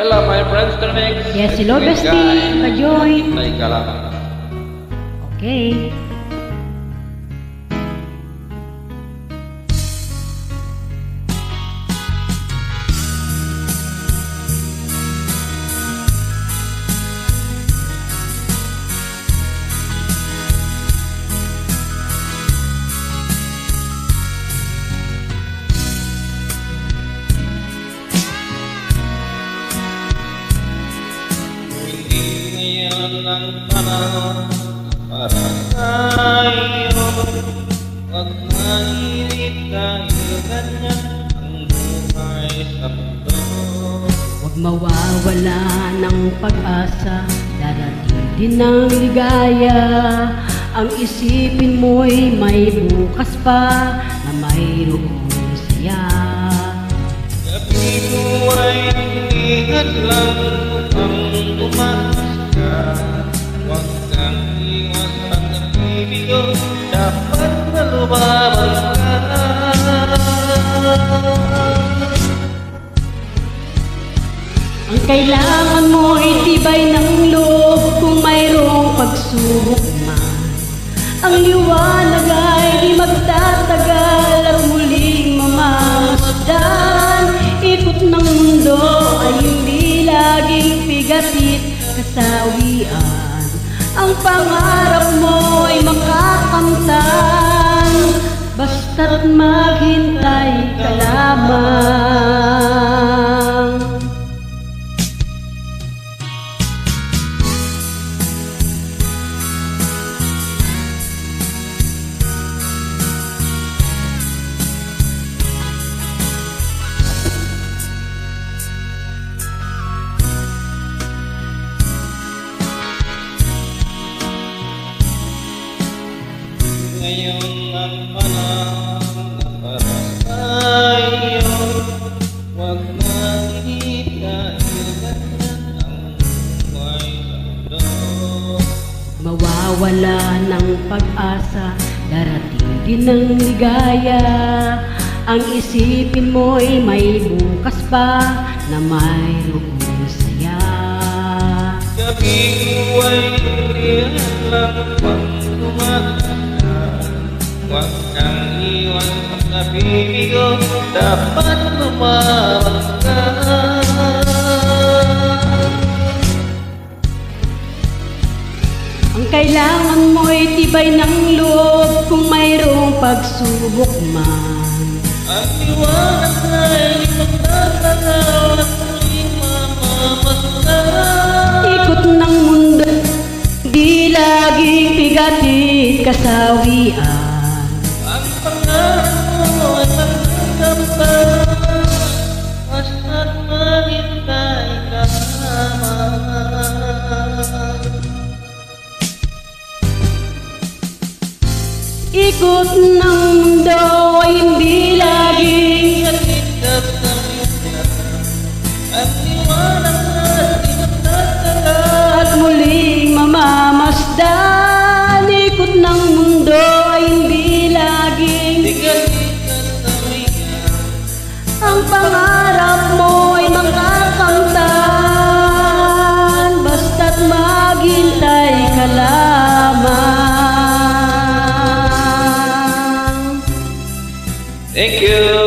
Hello my friends, the next. Yes, hello bestie, ka-join. Tayo ka lang. Okay. Ng panahon para tayo, huwag mainit dahil ganyan ang buhay sa mundo. Huwag mawawala ng pag-asa, darating din ang ligaya. Ang isipin mo'y may bukas pa na mayroong saya. Gabi mo ay ingat lang ang tumakas. Huwag kang iwas ang nag-ibigo, dapat na lumaban ka. Ang kailangan mo ay tibay ng loob kung mayroong pagsubok man. Ang liwanag ay di magtatagal at muling mamamasdan. Ikot ng mundo ay hindi laging pigatit kasawian. Ang pangarap mo ay makakamtan, basta't maghintay ka lamang. Ngayon ang panahon na para tayo, huwag mainit dahil ganyan ang buhay sa mundo. Mawawala ng pag-asa, darating din ang ligaya. Ang isipin mo'y may bukas pa na mayroong saya. Gabi ko ay ilihan lang pang tumakas. Huwag kang iwan ang nabibigo, dapat lumabas ka. Ang kailangan mo'y tibay ng loob kung mayroong pagsubok man. Ang liwanag ay magtatagal at muling mamamasdan. Ikot ng mundo, di laging pigatit kasawian. Ang pangarap mo ay magkakampan, basta't maghintay ka lamang. Ikot ng mundo ay hindi laging Sakit kasawian. Ang liwanag ay magtatagal at muling mamamasdan. Ikot ng mundo ay hindi laging ang pangarap mo ay makakamtan, basta't maghintay ka lamang. Thank you.